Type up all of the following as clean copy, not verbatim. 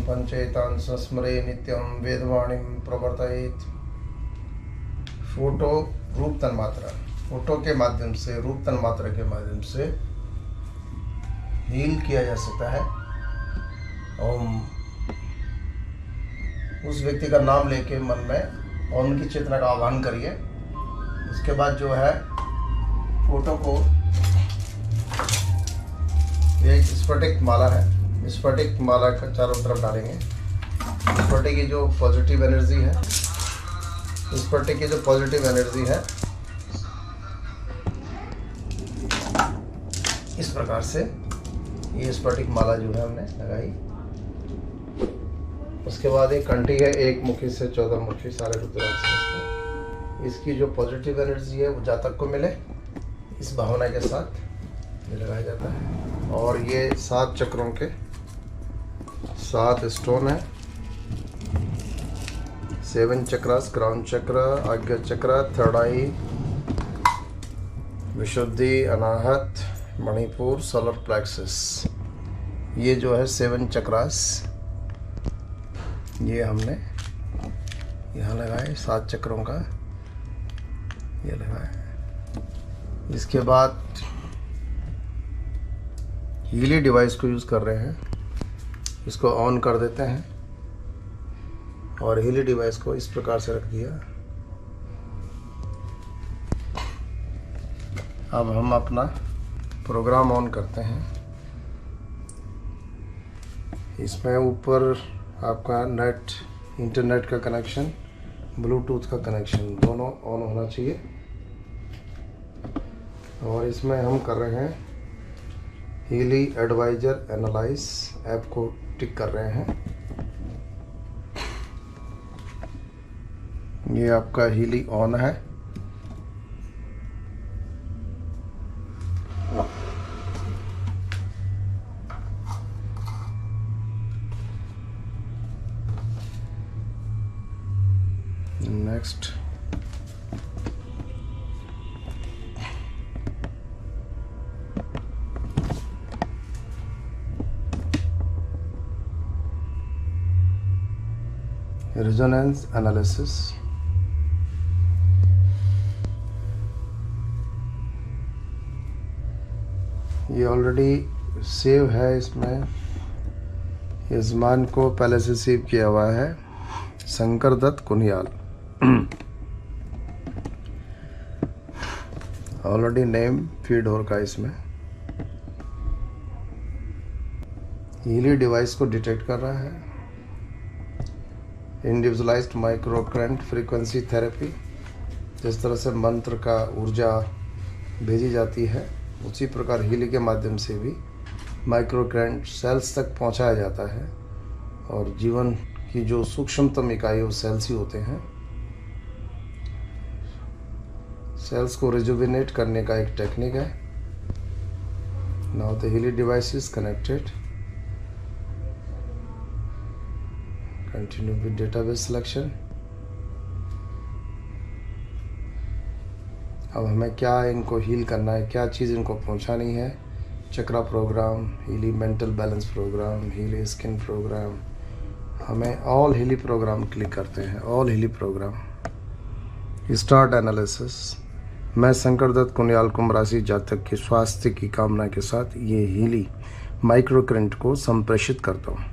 पंचेतान् संस्मरे नित्यं वेदवाणीं प्रवर्तयेत्। फोटो रूप तन्मात्रा, फोटो के माध्यम से, रूप तन्मात्रा के माध्यम से हील किया जा सकता है। ओम, उस व्यक्ति का नाम लेके मन में ओम की चेतना का आह्वान करिए। उसके बाद जो है फोटो को, एक स्फटिक माला है, स्फटिक माला का चारों तरफ डालेंगे। स्फटिक की जो पॉजिटिव एनर्जी है, स्फटिक की जो पॉजिटिव एनर्जी है, इस प्रकार से ये स्फटिक माला जो है हमने लगाई। उसके बाद एक कंठी है, एक मुखी से 14 मुखी, सारे रुद्राक्ष हैं। इसकी जो पॉजिटिव एनर्जी है वो जातक को मिले, इस भावना के साथ ये लगाया जाता है। और ये 7 चक्रों के 7 स्टोन है। 7 चक्रास, क्राउन चक्र, आज्ञा चक्र, थर्ड आई, विशुद्धि, अनाहत, मणिपुर, सोलर प्लेक्सस, ये जो है 7 चक्रास, ये हमने यहाँ लगाए। 7 चक्रों का ये लगाया। इसके बाद हीली डिवाइस को यूज़ कर रहे हैं, इसको ऑन कर देते हैं और हीली डिवाइस को इस प्रकार से रख दिया। अब हम अपना प्रोग्राम ऑन करते हैं। इसमें ऊपर आपका नेट, इंटरनेट का कनेक्शन, ब्लूटूथ का कनेक्शन दोनों ऑन होना चाहिए। और इसमें हम कर रहे हैं हीली एडवाइजर एनालाइज ऐप को टिक कर रहे हैं। ये आपका हीली ऑन है। Next resonance analysis. ये ऑलरेडी सेव है, इसमें यजमान को पहले से सेव किया हुआ है, Shankar Dutt Kuniyal. Already name feed हो रखा है इसमें। हीली डिवाइस को डिटेक्ट कर रहा है। Individualised micro current frequency therapy, जिस तरह से मंत्र का ऊर्जा भेजी जाती है, उसी प्रकार हीली के माध्यम से भी माइक्रो करंट सेल्स तक पहुंचाया जाता है। और जीवन की जो सूक्ष्मतम इकाई वो सेल्स ही होते हैं। सेल्स को रिजुविनेट करने का एक टेक्निक है। Now the Healy device is connected. Continue with database selection. अब हमें क्या इनको हील करना है, क्या चीज़ इनको पहुंचानी है। Chakra program, Healy mental balance program, Healy skin program. हमें ऑल हीली प्रोग्राम क्लिक करते हैं, all Healy program. Start analysis. मैं शंकर दत्त कुनियाल कुंभ राशि जातक के स्वास्थ्य की कामना के साथ ये हीली माइक्रो करंट को संप्रेषित करता हूँ।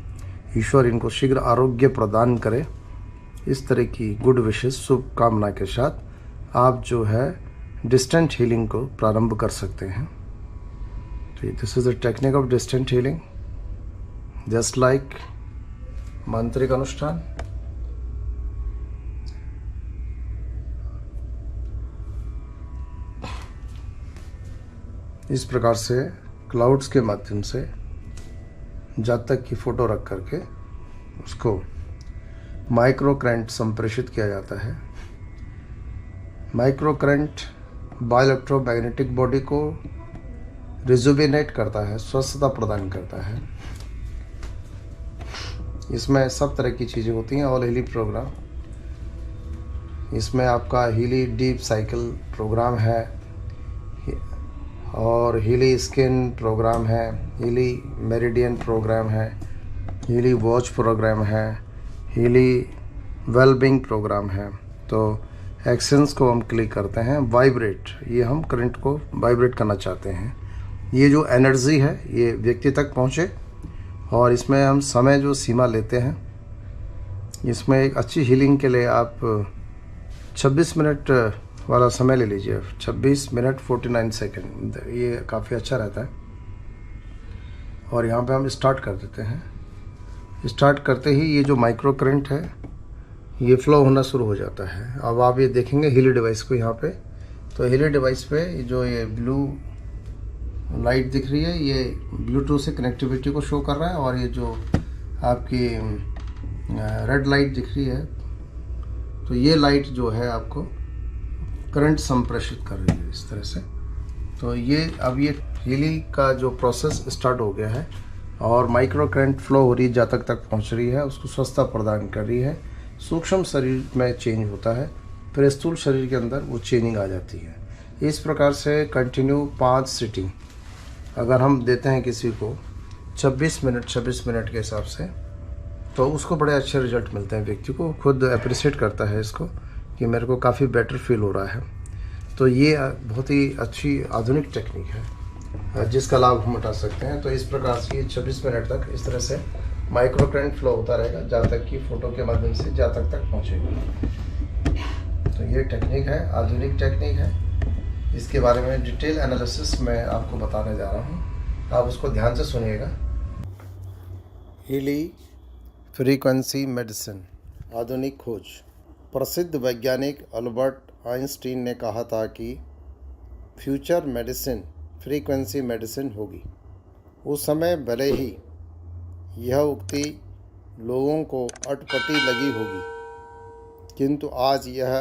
ईश्वर इनको शीघ्र आरोग्य प्रदान करे। इस तरह की गुड विशेष शुभ कामना के साथ आप जो है डिस्टेंट हीलिंग को प्रारंभ कर सकते हैं। तो this is the technique of distant healing, just like मांत्रिक अनुष्ठान। इस प्रकार से क्लाउड्स के माध्यम से जातक की फोटो रख करके उसको माइक्रो करंट संप्रेषित किया जाता है। माइक्रो करंट बायोइलेक्ट्रोमैग्नेटिक बॉडी को रिजुविनेट करता है, स्वस्थता प्रदान करता है। इसमें सब तरह की चीज़ें होती हैं। ऑल हीली प्रोग्राम, इसमें आपका हीली डीप साइकिल प्रोग्राम है और हीली स्किन प्रोग्राम है, हीली मेरिडियन प्रोग्राम है, हीली वॉच प्रोग्राम है, हीली वेलबींग प्रोग्राम है। तो एक्शंस को हम क्लिक करते हैं, वाइब्रेट, ये हम करंट को वाइब्रेट करना चाहते हैं। ये जो एनर्जी है ये व्यक्ति तक पहुँचे, और इसमें हम समय जो सीमा लेते हैं, इसमें एक अच्छी हीलिंग के लिए आप 26 मिनट वाला समय ले लीजिए। 26 मिनट 49 सेकेंड, ये काफ़ी अच्छा रहता है। और यहाँ पे हम स्टार्ट कर देते हैं। स्टार्ट करते ही ये जो माइक्रो करंट है ये फ्लो होना शुरू हो जाता है। अब आप ये देखेंगे हीली डिवाइस को यहाँ पे, तो हीली डिवाइस पे जो ये ब्लू लाइट दिख रही है ये ब्लूटूथ से कनेक्टिविटी को शो कर रहा है, और ये जो आपकी रेड लाइट दिख रही है तो ये लाइट जो है आपको करंट संप्रेषित कर रही है इस तरह से। तो ये अब ये हीली का जो प्रोसेस स्टार्ट हो गया है, और माइक्रो करंट फ्लो हो रही है, जहाँ तक पहुँच रही है उसको स्वस्थता प्रदान कर रही है। सूक्ष्म शरीर में चेंज होता है, फिर स्थूल शरीर के अंदर वो चेंजिंग आ जाती है। इस प्रकार से कंटिन्यू 5 सीटिंग अगर हम देते हैं किसी को 26 मिनट के हिसाब से, तो उसको बड़े अच्छे रिजल्ट मिलते हैं। व्यक्ति को खुद अप्रिशिएट करता है इसको कि मेरे को काफ़ी बेटर फील हो रहा है। तो ये बहुत ही अच्छी आधुनिक टेक्निक है जिसका लाभ हम उठा सकते हैं। तो इस प्रकार से ये 26 मिनट तक इस तरह से माइक्रो करंट फ्लो होता रहेगा, जहाँ तक कि फ़ोटो के माध्यम से जहाँ तक पहुँचेगा। तो ये टेक्निक है, आधुनिक टेक्निक है। इसके बारे में डिटेल एनालिसिस मैं आपको बताने जा रहा हूँ, आप उसको ध्यान से सुनिएगा। हीली फ्रीक्वेंसी मेडिसिन, आधुनिक खोज। प्रसिद्ध वैज्ञानिक अल्बर्ट आइंस्टीन ने कहा था कि फ्यूचर मेडिसिन फ्रीक्वेंसी मेडिसिन होगी। उस समय भले ही यह उक्ति लोगों को अटपटी लगी होगी, किंतु आज यह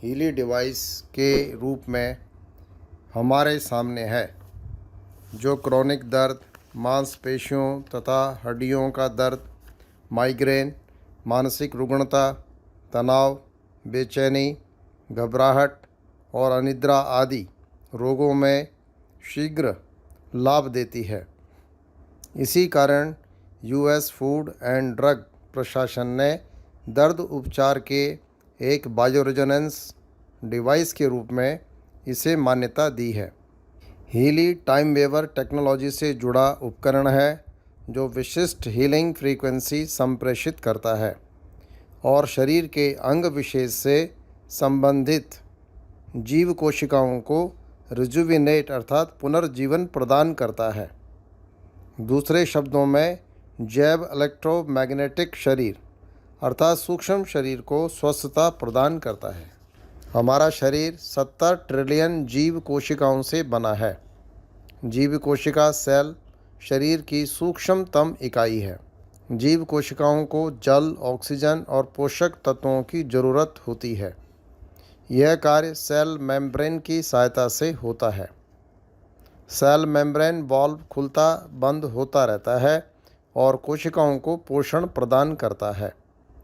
हीली डिवाइस के रूप में हमारे सामने है, जो क्रोनिक दर्द, मांसपेशियों तथा हड्डियों का दर्द, माइग्रेन, मानसिक रुग्णता, तनाव, बेचैनी, घबराहट और अनिद्रा आदि रोगों में शीघ्र लाभ देती है। इसी कारण यूएस फूड एंड ड्रग प्रशासन ने दर्द उपचार के एक बायोरेजोनेंस डिवाइस के रूप में इसे मान्यता दी है। हीली टाइम वेवर टेक्नोलॉजी से जुड़ा उपकरण है जो विशिष्ट हीलिंग फ्रीक्वेंसी संप्रेषित करता है और शरीर के अंग विशेष से संबंधित जीव कोशिकाओं को रिजुविनेट अर्थात पुनर्जीवन प्रदान करता है। दूसरे शब्दों में जैव इलेक्ट्रोमैग्नेटिक शरीर अर्थात सूक्ष्म शरीर को स्वस्थता प्रदान करता है। हमारा शरीर 70 ट्रिलियन जीव कोशिकाओं से बना है। जीव कोशिका सेल शरीर की सूक्ष्मतम इकाई है। जीव कोशिकाओं को जल, ऑक्सीजन और पोषक तत्वों की ज़रूरत होती है। यह कार्य सेल मेम्ब्रेन की सहायता से होता है। सेल मेम्ब्रेन वाल्व खुलता बंद होता रहता है और कोशिकाओं को पोषण प्रदान करता है।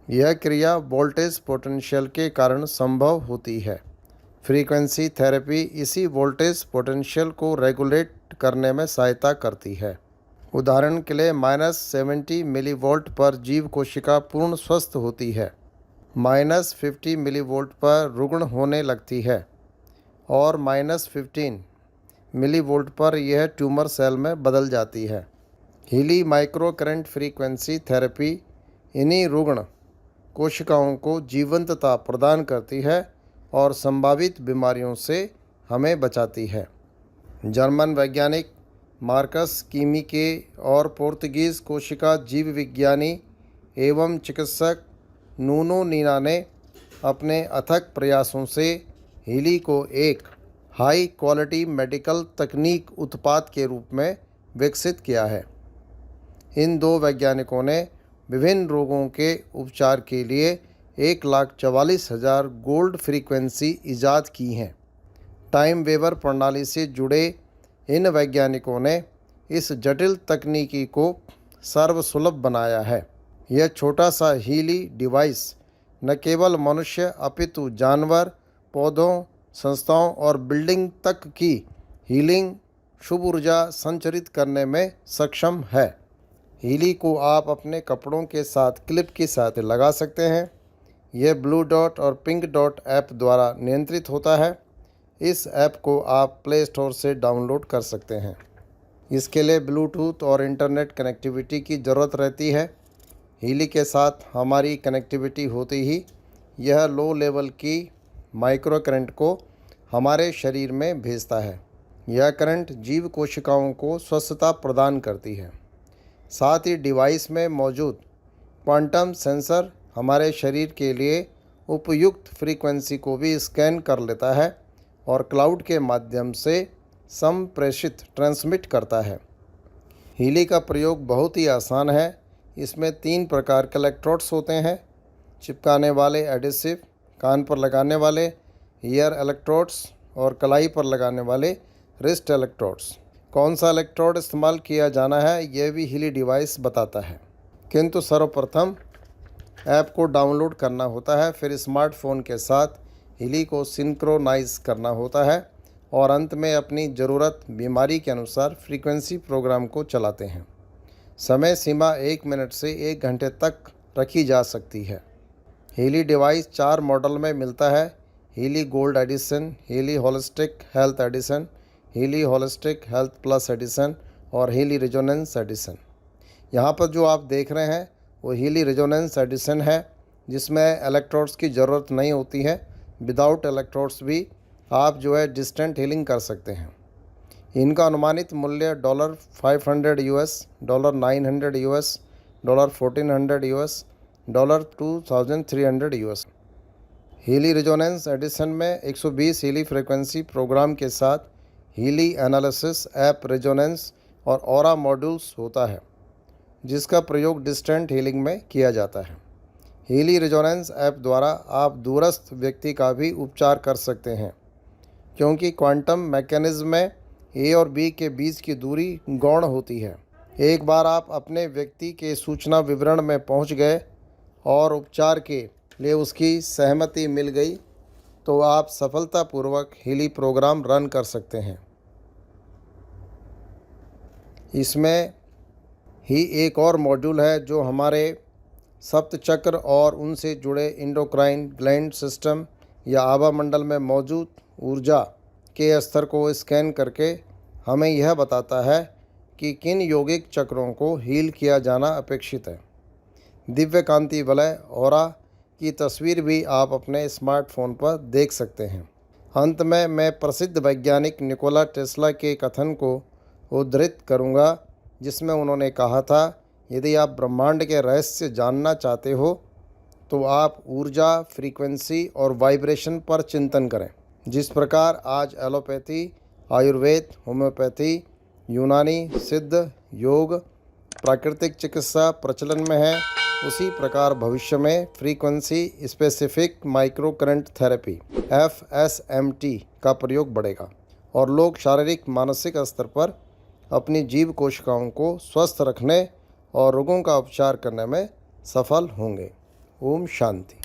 यह क्रिया वोल्टेज पोटेंशियल के कारण संभव होती है। फ्रीक्वेंसी थेरेपी इसी वोल्टेज पोटेंशियल को रेगुलेट करने में सहायता करती है। उदाहरण के लिए -70 मिलीवोल्ट पर जीव कोशिका पूर्ण स्वस्थ होती है, -50 मिलीवोल्ट पर रुग्ण होने लगती है और -15 मिलीवोल्ट पर यह ट्यूमर सेल में बदल जाती है। Healy micro current frequency therapy इन्हीं रुग्ण कोशिकाओं को जीवंतता प्रदान करती है और संभावित बीमारियों से हमें बचाती है। जर्मन वैज्ञानिक मार्कस कीमिके और पुर्तगीज़ कोशिका जीव विज्ञानी एवं चिकित्सक नूनो नीना ने अपने अथक प्रयासों से हीली को एक हाई क्वालिटी मेडिकल तकनीक उत्पाद के रूप में विकसित किया है। इन दो वैज्ञानिकों ने विभिन्न रोगों के उपचार के लिए 1,44,000 गोल्ड फ्रीक्वेंसी इजाद की हैं। टाइम वेवर प्रणाली से जुड़े इन वैज्ञानिकों ने इस जटिल तकनीकी को सर्वसुलभ बनाया है। यह छोटा सा हीली डिवाइस न केवल मनुष्य अपितु जानवर, पौधों, संस्थाओं और बिल्डिंग तक की हीलिंग शुभ ऊर्जा संचरित करने में सक्षम है। हीली को आप अपने कपड़ों के साथ क्लिप के साथ लगा सकते हैं। यह ब्लू डॉट और पिंक डॉट ऐप द्वारा नियंत्रित होता है। इस ऐप को आप प्ले स्टोर से डाउनलोड कर सकते हैं। इसके लिए ब्लूटूथ और इंटरनेट कनेक्टिविटी की ज़रूरत रहती है। हीली के साथ हमारी कनेक्टिविटी होती ही यह लो लेवल की माइक्रो करंट को हमारे शरीर में भेजता है। यह करंट जीव कोशिकाओं को स्वस्थता प्रदान करती है। साथ ही डिवाइस में मौजूद क्वांटम सेंसर हमारे शरीर के लिए उपयुक्त फ्रीक्वेंसी को भी स्कैन कर लेता है और क्लाउड के माध्यम से संप्रेषित ट्रांसमिट करता है। हीली का प्रयोग बहुत ही आसान है। इसमें 3 प्रकार के इलेक्ट्रोड्स होते हैं: चिपकाने वाले एडिसिव, कान पर लगाने वाले ईयर इलेक्ट्रोड्स और कलाई पर लगाने वाले रिस्ट इलेक्ट्रोड्स। कौन सा इलेक्ट्रोड इस्तेमाल किया जाना है यह भी हीली डिवाइस बताता है, किंतु सर्वप्रथम ऐप को डाउनलोड करना होता है, फिर स्मार्टफोन के साथ हीली को सिंक्रोनाइज करना होता है और अंत में अपनी ज़रूरत बीमारी के अनुसार फ्रीक्वेंसी प्रोग्राम को चलाते हैं। समय सीमा 1 मिनट से 1 घंटे तक रखी जा सकती है। हीली डिवाइस 4 मॉडल में मिलता है: Healy gold edition, Healy holistic health edition, Healy holistic health plus edition और हीली रेजोनेंस एडिशन। यहाँ पर जो आप देख रहे हैं वो हीली रेजोनेंस एडिशन है, जिसमें इलेक्ट्रोड्स की ज़रूरत नहीं होती है। विदाउट इलेक्ट्रोड्स भी आप जो है डिस्टेंट हीलिंग कर सकते हैं। इनका अनुमानित मूल्य $500 US, $900 US, $1400 US, $2300 US। Healy resonance edition में 120 हीली फ्रीक्वेंसी प्रोग्राम के साथ हीली एनालिसिस ऐप रेजोनेंस और ऑरा मॉड्यूल्स होता है, जिसका प्रयोग डिस्टेंट हीलिंग में किया जाता है। हीली रेजोनेंस ऐप द्वारा आप दूरस्थ व्यक्ति का भी उपचार कर सकते हैं, क्योंकि क्वांटम मैकेनिज्म में ए और बी के बीच की दूरी गौण होती है। एक बार आप अपने व्यक्ति के सूचना विवरण में पहुंच गए और उपचार के लिए उसकी सहमति मिल गई तो आप सफलतापूर्वक हीली प्रोग्राम रन कर सकते हैं। इसमें ही एक और मॉड्यूल है जो हमारे सप्त चक्र और उनसे जुड़े इंडोक्राइन ग्लैंड सिस्टम या आभा मंडल में मौजूद ऊर्जा के स्तर को स्कैन करके हमें यह बताता है कि किन यौगिक चक्रों को हील किया जाना अपेक्षित है। दिव्य कांति वलय ऑरा की तस्वीर भी आप अपने स्मार्टफोन पर देख सकते हैं। अंत में मैं प्रसिद्ध वैज्ञानिक निकोला टेस्ला के कथन को उद्धृत करूंगा, जिसमें उन्होंने कहा था, यदि आप ब्रह्मांड के रहस्य जानना चाहते हो तो आप ऊर्जा, फ्रीक्वेंसी और वाइब्रेशन पर चिंतन करें। जिस प्रकार आज एलोपैथी, आयुर्वेद, होम्योपैथी, यूनानी, सिद्ध, योग, प्राकृतिक चिकित्सा प्रचलन में है, उसी प्रकार भविष्य में frequency specific micro current therapy FSMT का प्रयोग बढ़ेगा और लोग शारीरिक मानसिक स्तर पर अपनी जीव कोशिकाओं को स्वस्थ रखने और रोगों का उपचार करने में सफल होंगे। ओम शांति।